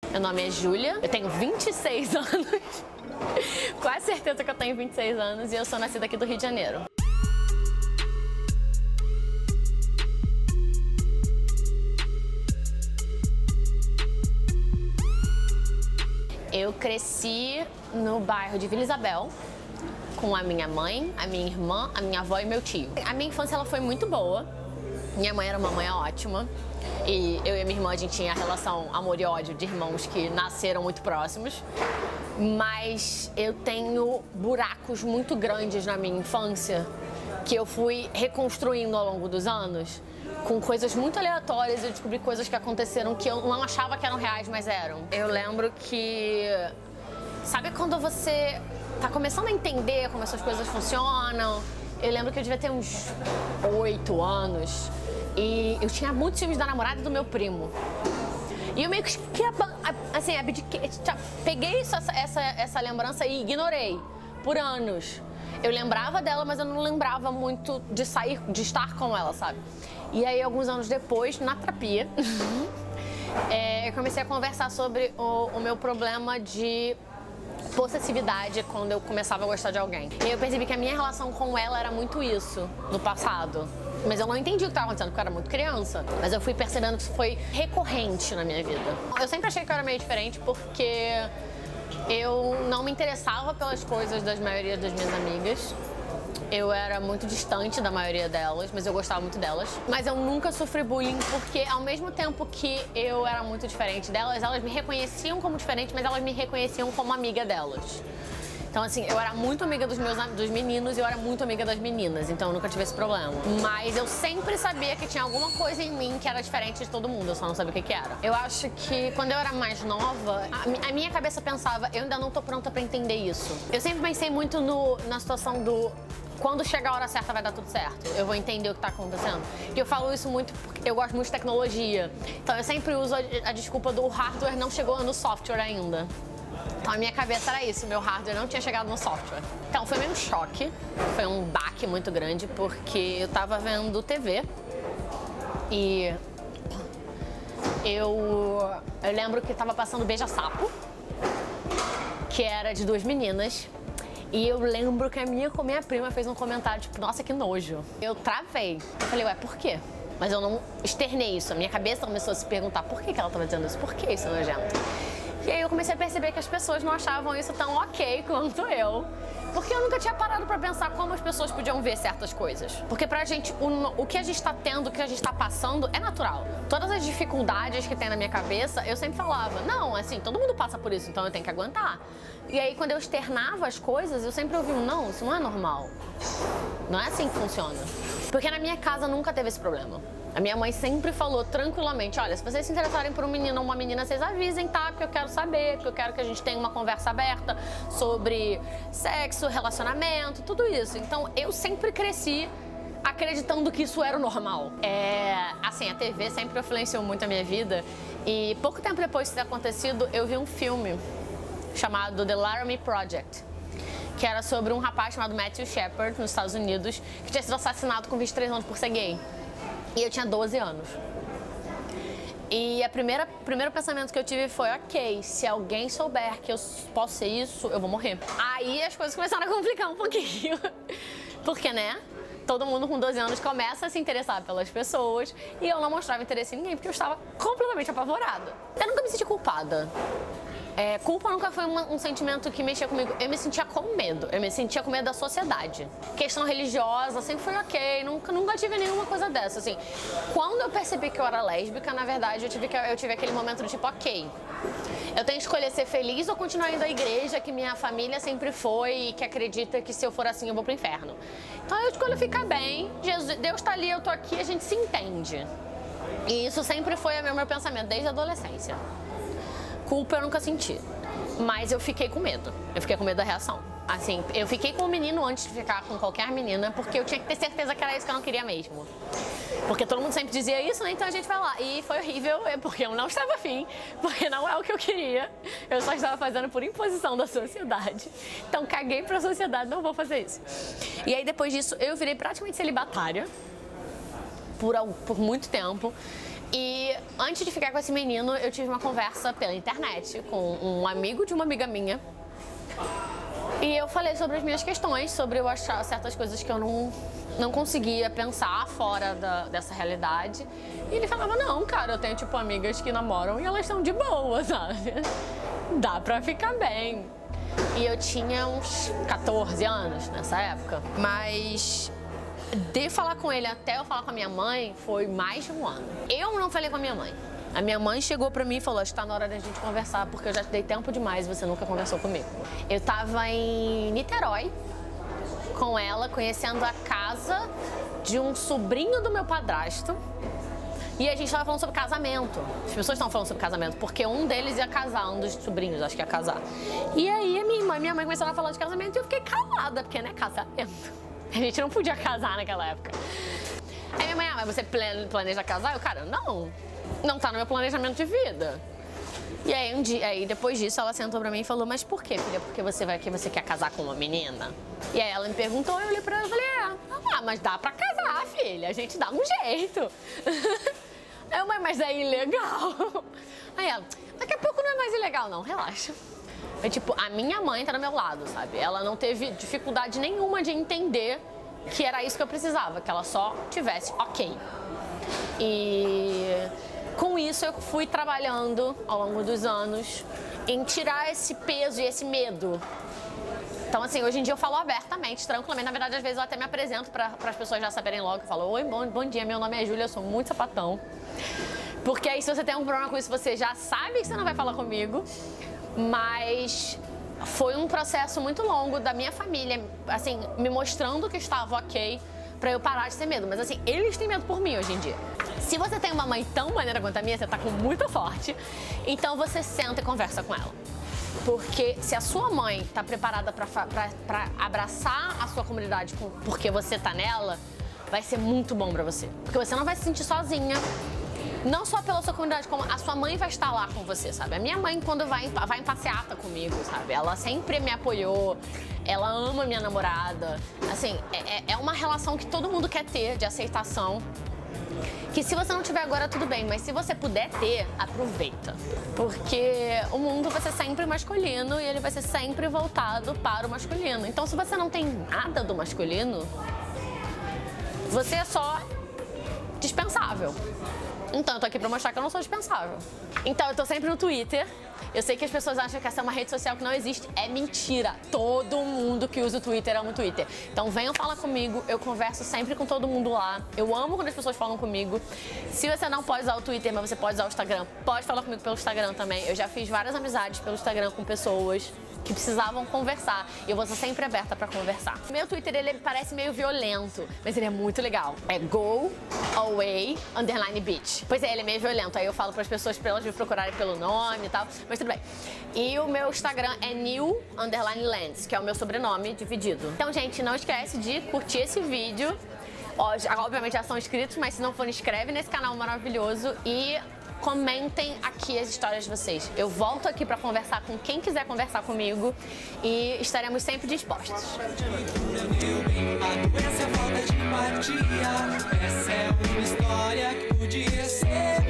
Meu nome é Júlia, eu tenho 26 anos, quase certeza que eu tenho 26 anos e eu sou nascida aqui do Rio de Janeiro. Eu cresci no bairro de Vila Isabel com a minha mãe, a minha irmã, a minha avó e meu tio. A minha infância ela foi muito boa, minha mãe era uma mãe ótima. E eu e minha irmã, a gente tinha a relação amor e ódio de irmãos que nasceram muito próximos. Mas eu tenho buracos muito grandes na minha infância que eu fui reconstruindo ao longo dos anos. Com coisas muito aleatórias, eu descobri coisas que aconteceram que eu não achava que eram reais, mas eram. Eu lembro que... Sabe quando você tá começando a entender como essas coisas funcionam? Eu lembro que eu devia ter uns 8 anos. E eu tinha muitos ciúmes da namorada e do meu primo. E eu meio que assim, abdiquei, peguei essa lembrança e ignorei por anos. Eu lembrava dela, mas eu não lembrava muito de sair, de estar com ela, sabe? E aí, alguns anos depois, na terapia, eu comecei a conversar sobre o meu problema de possessividade quando eu começava a gostar de alguém. E eu percebi que a minha relação com ela era muito isso no passado. Mas eu não entendi o que estava acontecendo, porque eu era muito criança. Mas eu fui percebendo que isso foi recorrente na minha vida. Eu sempre achei que eu era meio diferente porque eu não me interessava pelas coisas da maioria das minhas amigas. Eu era muito distante da maioria delas, mas eu gostava muito delas. Mas eu nunca sofri bullying porque, ao mesmo tempo que eu era muito diferente delas, elas me reconheciam como diferente, mas elas me reconheciam como amiga delas. Então, assim, eu era muito amiga dos meninos e eu era muito amiga das meninas, então eu nunca tive esse problema. Mas eu sempre sabia que tinha alguma coisa em mim que era diferente de todo mundo, eu só não sabia o que era. Eu acho que quando eu era mais nova, a minha cabeça pensava, eu ainda não tô pronta pra entender isso. Eu sempre pensei muito na situação do... Quando chegar a hora certa vai dar tudo certo, eu vou entender o que tá acontecendo. E eu falo isso muito porque eu gosto muito de tecnologia. Então eu sempre uso a desculpa do hardware não chegou no software ainda. Então a minha cabeça era isso, meu hardware não tinha chegado no software. Então foi meio um choque, foi um baque muito grande, porque eu tava vendo TV e eu lembro que tava passando Beija-Sapo, que era de 2 meninas. E eu lembro que a minha prima fez um comentário, tipo, nossa, que nojo. Eu travei. Eu falei, ué, por quê? Mas eu não externei isso. A minha cabeça começou a se perguntar por que ela tava dizendo isso, por que isso é nojento? E aí eu comecei a perceber que as pessoas não achavam isso tão ok quanto eu. Porque eu nunca tinha parado pra pensar como as pessoas podiam ver certas coisas. Porque pra gente, o que a gente tá tendo, o que a gente tá passando é natural. Todas as dificuldades que tem na minha cabeça, eu sempre falava, não, assim, todo mundo passa por isso, então eu tenho que aguentar. E aí quando eu externava as coisas, eu sempre ouvia, não, isso não é normal. Não é assim que funciona. Porque na minha casa nunca teve esse problema. A minha mãe sempre falou tranquilamente, olha, se vocês se interessarem por um menino ou uma menina, vocês avisem, tá? Porque eu quero saber, porque eu quero que a gente tenha uma conversa aberta sobre sexo, relacionamento, tudo isso. Então, eu sempre cresci acreditando que isso era o normal. Assim, a TV sempre influenciou muito a minha vida e pouco tempo depois de ter acontecido, eu vi um filme chamado The Laramie Project, que era sobre um rapaz chamado Matthew Shepard, nos Estados Unidos, que tinha sido assassinado com 23 anos por ser gay. E eu tinha 12 anos. E o primeiro pensamento que eu tive foi, ok, se alguém souber que eu posso ser isso, eu vou morrer. Aí as coisas começaram a complicar um pouquinho. Porque, né, todo mundo com 12 anos começa a se interessar pelas pessoas e eu não mostrava interesse em ninguém porque eu estava completamente apavorada. Eu nunca me senti culpada. Culpa nunca foi um sentimento que mexia comigo. Eu me sentia com medo. Eu me sentia com medo da sociedade. Questão religiosa sempre foi ok. Nunca tive nenhuma coisa dessa. Assim, quando eu percebi que eu era lésbica, na verdade, eu tive aquele momento do tipo, ok, eu tenho que escolher ser feliz ou continuar indo à igreja, que minha família sempre foi e que acredita que se eu for assim eu vou pro inferno. Então eu escolho ficar bem. Deus tá ali, eu tô aqui, a gente se entende. E isso sempre foi o meu pensamento, desde a adolescência. Culpa eu nunca senti, mas eu fiquei com medo. Eu fiquei com medo da reação. Assim, eu fiquei com o menino antes de ficar com qualquer menina, porque eu tinha que ter certeza que era isso que eu não queria mesmo. Porque todo mundo sempre dizia isso, né? Então a gente vai lá. E foi horrível, porque eu não estava afim, porque não é o que eu queria. Eu só estava fazendo por imposição da sociedade. Então caguei pra sociedade, não vou fazer isso. E aí depois disso, eu virei praticamente celibatária por muito tempo. E antes de ficar com esse menino, eu tive uma conversa pela internet com um amigo de uma amiga minha. E eu falei sobre as minhas questões, sobre eu achar certas coisas que eu não conseguia pensar fora dessa realidade. E ele falava, não, cara, eu tenho, tipo, amigas que namoram e elas estão de boa, sabe? Dá pra ficar bem. E eu tinha uns 14 anos nessa época. Mas de falar com ele até eu falar com a minha mãe, foi mais de um ano. Eu não falei com a minha mãe. A minha mãe chegou pra mim e falou, está na hora da gente conversar, porque eu já te dei tempo demais e você nunca conversou comigo. Eu tava em Niterói com ela, conhecendo a casa de um sobrinho do meu padrasto. E a gente tava falando sobre casamento. As pessoas estavam falando sobre casamento, porque um deles ia casar, um dos sobrinhos, acho que ia casar. E aí minha mãe começou a falar de casamento e eu fiquei calada, porque, né, casamento. A gente não podia casar naquela época. Aí minha mãe, mas você planeja casar? Eu, cara, não tá no meu planejamento de vida. E aí depois disso, ela sentou pra mim e falou, mas por quê, filha? Porque você quer casar com uma menina? E aí ela me perguntou, eu olhei pra ela e falei, mas dá pra casar, filha, a gente dá um jeito. Aí eu, mas é ilegal. Aí ela, daqui a pouco não é mais ilegal não, relaxa. É tipo, a minha mãe tá do meu lado, sabe? Ela não teve dificuldade nenhuma de entender que era isso que eu precisava, que ela só tivesse ok. E com isso eu fui trabalhando ao longo dos anos em tirar esse peso e esse medo. Então, assim, hoje em dia eu falo abertamente, tranquilamente. Na verdade, às vezes eu até me apresento para as pessoas já saberem logo. Eu falo, oi, bom dia, meu nome é Júlia, eu sou muito sapatão. Porque aí, se você tem um problema com isso, você já sabe que você não vai falar comigo. Mas foi um processo muito longo da minha família, assim, me mostrando que estava ok pra eu parar de ter medo. Mas, assim, eles têm medo por mim hoje em dia. Se você tem uma mãe tão maneira quanto a minha, você tá com muita sorte. Então, você senta e conversa com ela. Porque se a sua mãe tá preparada pra abraçar a sua comunidade porque você tá nela, vai ser muito bom pra você. Porque você não vai se sentir sozinha. Não só pela sua comunidade, como a sua mãe vai estar lá com você, sabe? A minha mãe, quando vai em passeata comigo, sabe? Ela sempre me apoiou, ela ama minha namorada. Assim, é uma relação que todo mundo quer ter, de aceitação. Que se você não tiver agora, tudo bem, mas se você puder ter, aproveita. Porque o mundo vai ser sempre masculino e ele vai ser sempre voltado para o masculino. Então, se você não tem nada do masculino, você é só dispensável. Então, eu tô aqui pra mostrar que eu não sou dispensável. Então, eu tô sempre no Twitter. Eu sei que as pessoas acham que essa é uma rede social que não existe. É mentira. Todo mundo que usa o Twitter ama o Twitter. Então, venham falar comigo. Eu converso sempre com todo mundo lá. Eu amo quando as pessoas falam comigo. Se você não pode usar o Twitter, mas você pode usar o Instagram, pode falar comigo pelo Instagram também. Eu já fiz várias amizades pelo Instagram com pessoas que precisavam conversar. E eu vou ser sempre aberta pra conversar. O meu Twitter, ele parece meio violento, mas ele é muito legal. É GoAway_Beach. Pois é, ele é meio violento. Aí eu falo pras pessoas pra elas me procurarem pelo nome e tal. Mas tudo bem. E o meu Instagram é New_Lands, que é o meu sobrenome dividido. Então, gente, não esquece de curtir esse vídeo. Obviamente já são inscritos, mas se não for, inscreve nesse canal maravilhoso e comentem aqui as histórias de vocês. Eu volto aqui pra conversar com quem quiser conversar comigo e estaremos sempre dispostos. Essa é uma história que podia ser